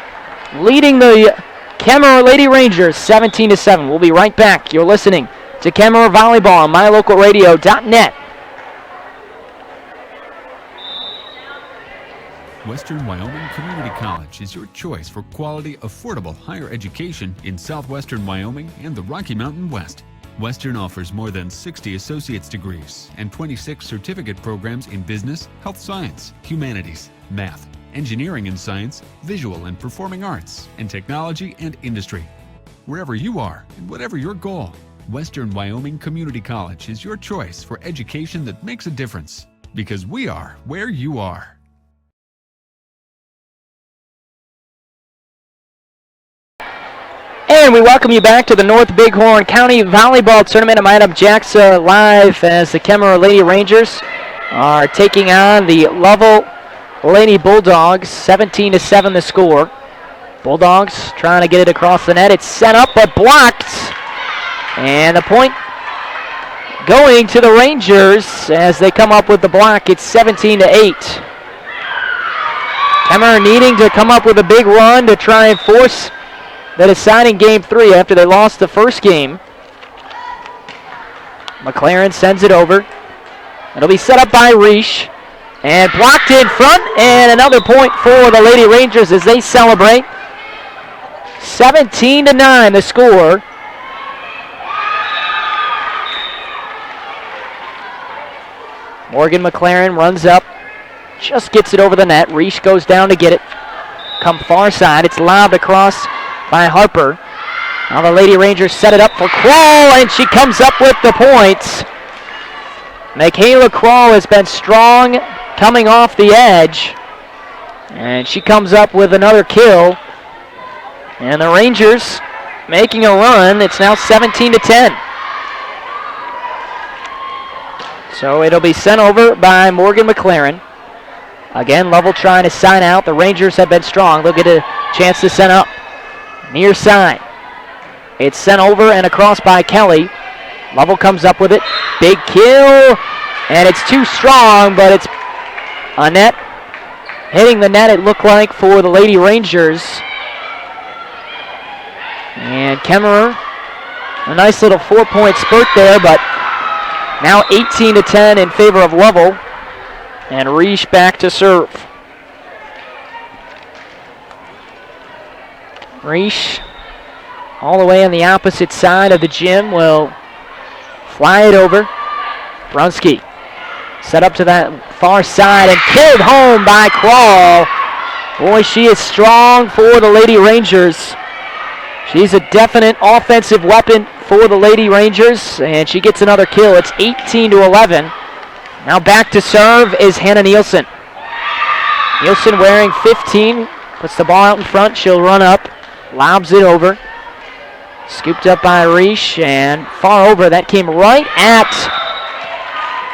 leading the Kemmerer Lady Rangers 17-7. We'll be right back. You're listening to Kemmerer Volleyball on mylocalradio.net. Western Wyoming Community College is your choice for quality, affordable higher education in southwestern Wyoming and the Rocky Mountain West. Western offers more than 60 associate's degrees and 26 certificate programs in business, health science, humanities, math, engineering and science, visual and performing arts, and technology and industry. Wherever you are and whatever your goal, Western Wyoming Community College is your choice for education that makes a difference, because we are where you are. And we welcome you back to the North Bighorn County Volleyball Tournament. I'm Adam Jackson live as the Kemmerer Lady Rangers are taking on the Lovell Lady Bulldogs. 17-7 the score. Bulldogs trying to get it across the net. It's sent up but blocked. And the point going to the Rangers as they come up with the block. It's 17-8. Kemmerer needing to come up with a big run to try and force the deciding game 3 after they lost the first game. McLaren sends it over. It'll be set up by Reish. And blocked in front. And another point for the Lady Rangers as they celebrate. 17-9 the score. Morgan McLaren runs up. Just gets it over the net. Reish goes down to get it. Come far side. It's lobbed across by Harper. Now the Lady Rangers set it up for Kroll, and she comes up with the points. Michaela Kroll has been strong coming off the edge, and she comes up with another kill. And the Rangers making a run. It's now 17-10. So it'll be sent over by Morgan McLaren. Again, Lovell trying to sign out. The Rangers have been strong. They'll get a chance to send up. Near side. It's sent over and across by Kelly. Lovell comes up with it. Big kill. And it's too strong, but it's a net. Hitting the net, it looked like, for the Lady Rangers. And Kemmerer, a nice little 4-point spurt there, but now 18-10 in favor of Lovell. And Reish back to serve. Reish, all the way on the opposite side of the gym, will fly it over. Brunski set up to that far side and killed home by Kroll. Boy, she is strong for the Lady Rangers. She's a definite offensive weapon for the Lady Rangers, and she gets another kill. It's 18-11. Now back to serve is Hannah Nielsen. Nielsen wearing 15, puts the ball out in front. She'll run up. Lobs it over. Scooped up by Reish and far over. That came right at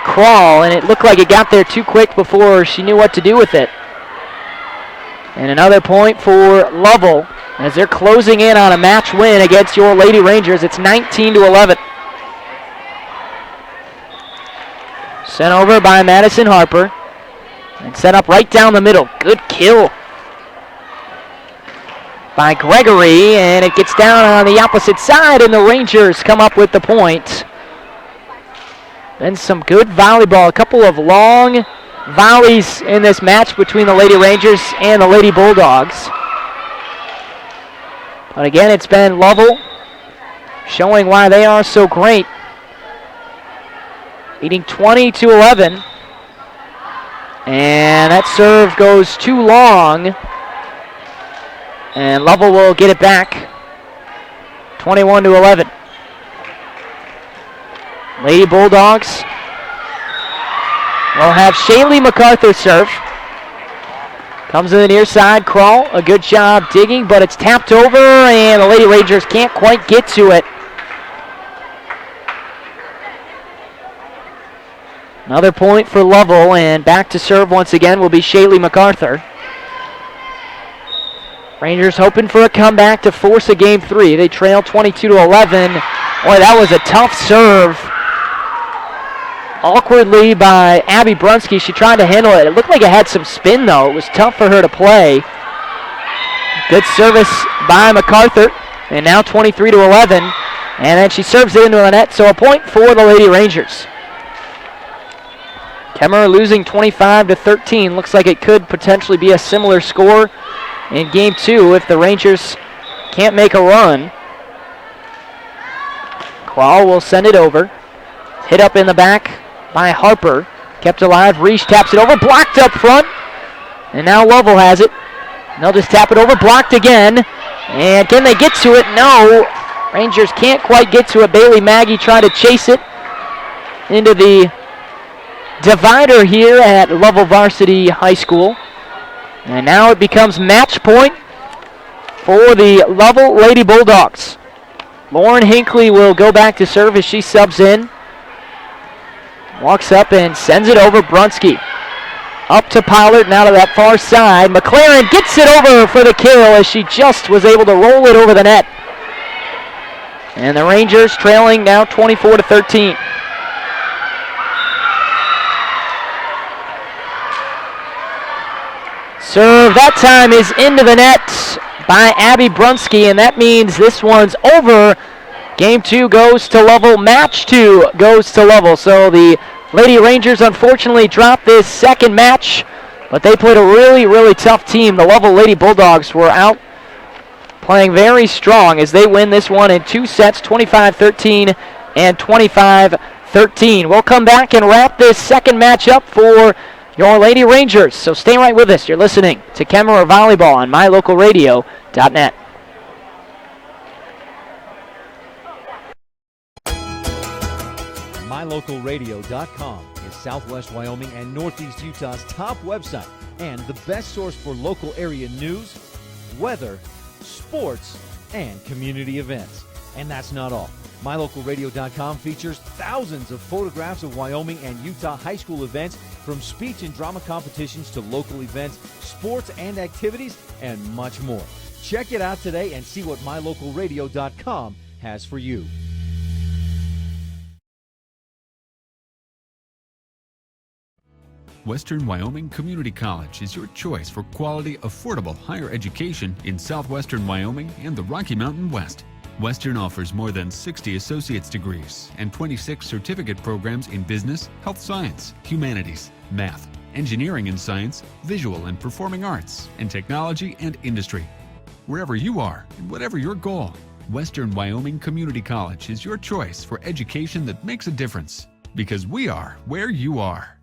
Kroll, and it looked like it got there too quick before she knew what to do with it. And another point for Lovell as they're closing in on a match win against your Lady Rangers. It's 19-11. Sent over by Madison Harper and set up right down the middle. Good kill by Gregory, and it gets down on the opposite side, and the Rangers come up with the point. Then some good volleyball, a couple of long volleys in this match between the Lady Rangers and the Lady Bulldogs. But again, it's been Lovell showing why they are so great. Leading 20-11. And that serve goes too long. And Lovell will get it back. 21-11. Lady Bulldogs will have Shaylee MacArthur serve. Comes to the near side. Kroll, a good job digging, but it's tapped over, and the Lady Rangers can't quite get to it. Another point for Lovell, and back to serve once again will be Shaylee MacArthur. Rangers hoping for a comeback to force a game 3. They trail 22-11. Boy, that was a tough serve. Awkwardly by Abby Brunski. She tried to handle it. It looked like it had some spin, though. It was tough for her to play. Good service by MacArthur, and now 23-11. And then she serves it into the net, so a point for the Lady Rangers. Kemmerer losing 25-13. Looks like it could potentially be a similar score in Game 2 if the Rangers can't make a run. Qual will send it over. Hit up in the back by Harper. Kept alive. Reese taps it over. Blocked up front. And now Lovell has it. And they'll just tap it over. Blocked again. And can they get to it? No. Rangers can't quite get to it. Bailey Maggie trying to chase it into the divider here at Lovell Varsity High School. And now it becomes match point for the Lovell Lady Bulldogs. Lauren Hinckley will go back to serve as she subs in. Walks up and sends it over. Brunsky up to Pollard, now to that far side. McLaren gets it over for the kill as she just was able to roll it over the net. And the Rangers trailing now 24-13. Serve that time is into the net by Abby Brunsky, and that means this one's over. Game 2 goes to Lovell. Match 2 goes to Lovell. So the Lady Rangers unfortunately dropped this second match, but they played a really, really tough team. The Lovell Lady Bulldogs were out playing very strong as they win this one in 2 sets, 25-13 and 25-13. We'll come back and wrap this second match up for your Lady Rangers. So stay right with us. You're listening to Kemmerer Volleyball on mylocalradio.net. mylocalradio.com is Southwest Wyoming and Northeast Utah's top website and the best source for local area news, weather, sports, and community events. And that's not all. mylocalradio.com features thousands of photographs of Wyoming and Utah high school events, from speech and drama competitions to local events, sports and activities, and much more. Check it out today and see what mylocalradio.com has for you. Western Wyoming Community College is your choice for quality, affordable higher education in southwestern Wyoming and the Rocky Mountain West. Western offers more than 60 associate's degrees and 26 certificate programs in business, health science, humanities, math, engineering and science, visual and performing arts, and technology and industry. Wherever you are and whatever your goal, Western Wyoming Community College is your choice for education that makes a difference, because we are where you are.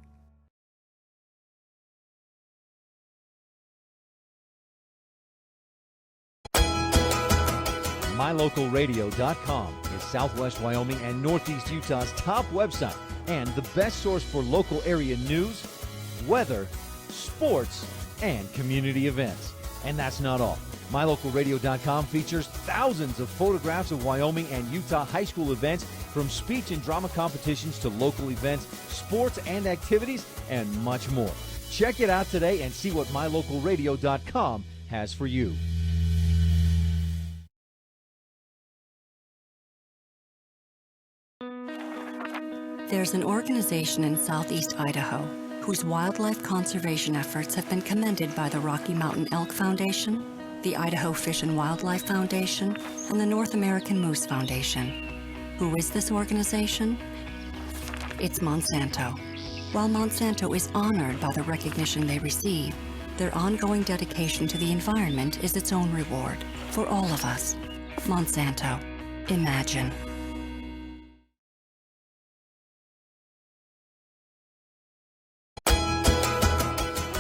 mylocalradio.com is Southwest Wyoming and Northeast Utah's top website and the best source for local area news, weather, sports, and community events. And that's not all. mylocalradio.com features thousands of photographs of Wyoming and Utah high school events, from speech and drama competitions to local events, sports and activities, and much more. Check it out today and see what mylocalradio.com has for you. There's an organization in southeast Idaho whose wildlife conservation efforts have been commended by the Rocky Mountain Elk Foundation, the Idaho Fish and Wildlife Foundation, and the North American Moose Foundation. Who is this organization? It's Monsanto. While Monsanto is honored by the recognition they receive, their ongoing dedication to the environment is its own reward for all of us. Monsanto. Imagine.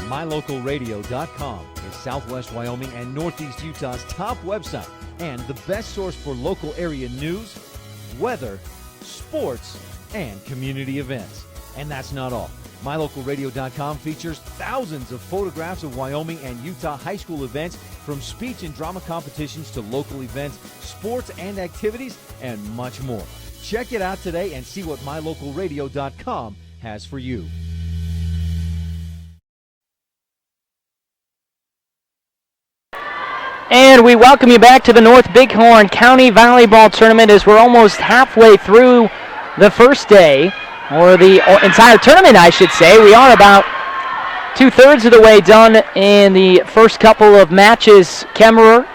mylocalradio.com is Southwest Wyoming and Northeast Utah's top website and the best source for local area news, weather, sports, and community events. And that's not all. mylocalradio.com features thousands of photographs of Wyoming and Utah high school events, from speech and drama competitions to local events, sports and activities, and much more. Check it out today and see what mylocalradio.com has for you. And we welcome you back to the North Bighorn County Volleyball Tournament as we're almost halfway through the first day, or the entire tournament, I should say. We are about 2/3 of the way done in the first couple of matches. Kemmerer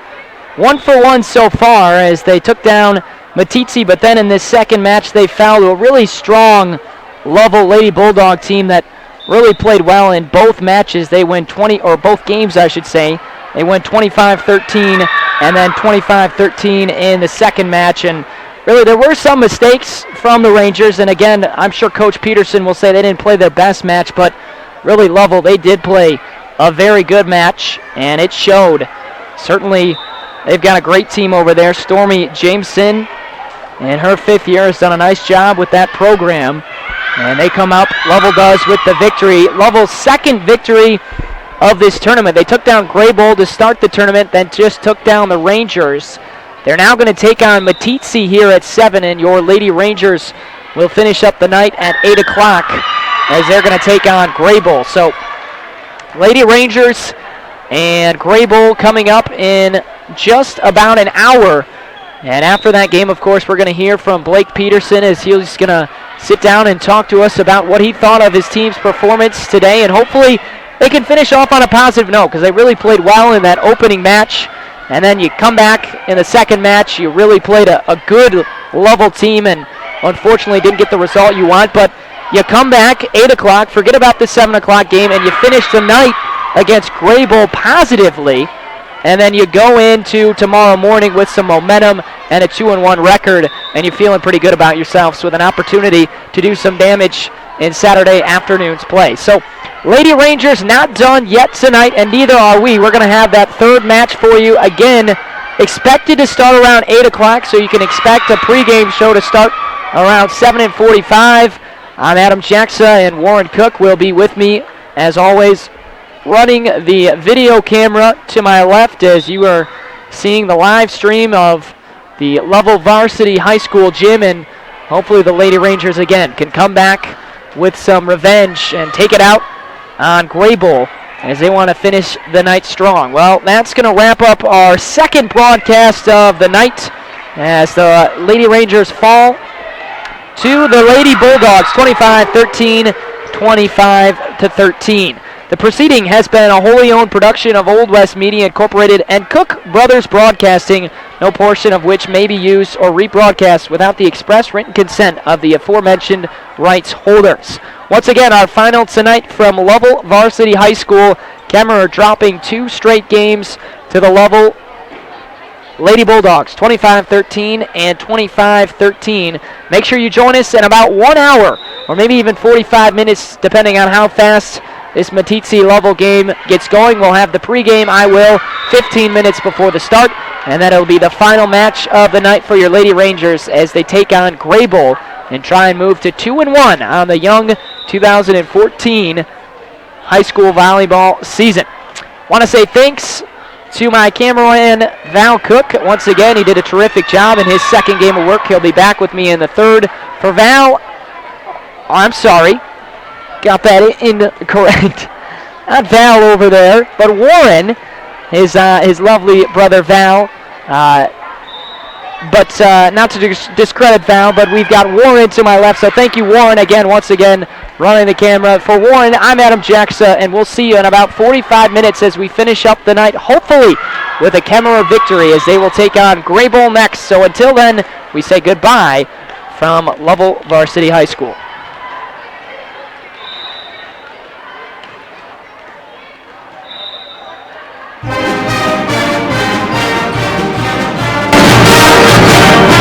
1-for-1 so far as they took down Matitsi, but then in this second match they fell to a really strong Lovell Lady Bulldog team that really played well in both matches. They win both games I should say. They went 25-13 and then 25-13 in the second match. And really there were some mistakes from the Rangers. And again, I'm sure Coach Peterson will say they didn't play their best match, but really Lovell, they did play a very good match, and it showed. Certainly they've got a great team over there. Stormy Jameson in her 5th year has done a nice job with that program. And they come up, Lovell does, with the victory. Lovell's second victory of this tournament. They took down Graybull to start the tournament, then just took down the Rangers. They're now going to take on Matitsi here at 7, and your Lady Rangers will finish up the night at 8 o'clock as they're going to take on Graybull. So, Lady Rangers and Graybull coming up in just about an hour. And after that game, of course, we're going to hear from Blake Peterson as he's going to sit down and talk to us about what he thought of his team's performance today. And hopefully they can finish off on a positive note because they really played well in that opening match. And then you come back in the second match, you really played a good Lovell team and unfortunately didn't get the result you want. But you come back 8 o'clock, forget about the 7 o'clock game, and you finish the night against Graybull positively. And then you go into tomorrow morning with some momentum and a 2-1 record, and you're feeling pretty good about yourselves with an opportunity to do some damage in Saturday afternoon's play. So, Lady Rangers not done yet tonight, and neither are we. We're going to have that third match for you again, expected to start around 8 o'clock, so you can expect a pregame show to start around 7:45. I'm Adam Jackson, and Warren Cook will be with me, as always, running the video camera to my left as you are seeing the live stream of the Lovell Varsity High School gym, and hopefully the Lady Rangers again can come back with some revenge and take it out on Graybull as they want to finish the night strong. Well, that's going to wrap up our second broadcast of the night as the Lady Rangers fall to the Lady Bulldogs 25-13, 25-13. The proceeding has been a wholly owned production of Old West Media Incorporated and Cook Brothers Broadcasting, no portion of which may be used or rebroadcast without the express written consent of the aforementioned rights holders. Once again, our final tonight from Lovell Varsity High School. Kemmerer dropping 2 straight games to the Lovell Lady Bulldogs, 25-13 and 25-13. Make sure you join us in about 1 hour or maybe even 45 minutes, depending on how fast this Matitsi Lovell game gets going. We'll have the pregame, 15 minutes before the start, and then it'll be the final match of the night for your Lady Rangers as they take on Graybull and try and move to 2-1 on the young 2014 high school volleyball season. Want to say thanks to my cameraman, Val Cook. Once again, he did a terrific job in his second game of work. He'll be back with me in the third. For Val, I'm sorry. Got that incorrect. Not Val over there, but Warren, his lovely brother Val. But not to discredit Val, but we've got Warren to my left. So thank you, Warren, once again, running the camera. For Warren, I'm Adam Jackson, and we'll see you in about 45 minutes as we finish up the night, hopefully with a Kemmerer victory as they will take on Graybull next. So until then, we say goodbye from Lovell Varsity High School.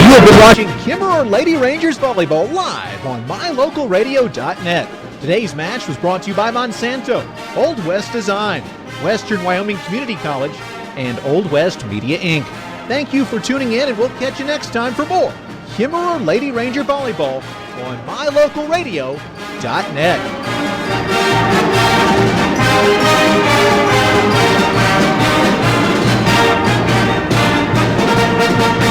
You have been watching Kemmerer Lady Rangers Volleyball live on MyLocalRadio.net. Today's match was brought to you by Monsanto, Old West Design, Western Wyoming Community College, and Old West Media Inc. Thank you for tuning in, and we'll catch you next time for more Kemmerer Lady Ranger Volleyball on MyLocalRadio.net.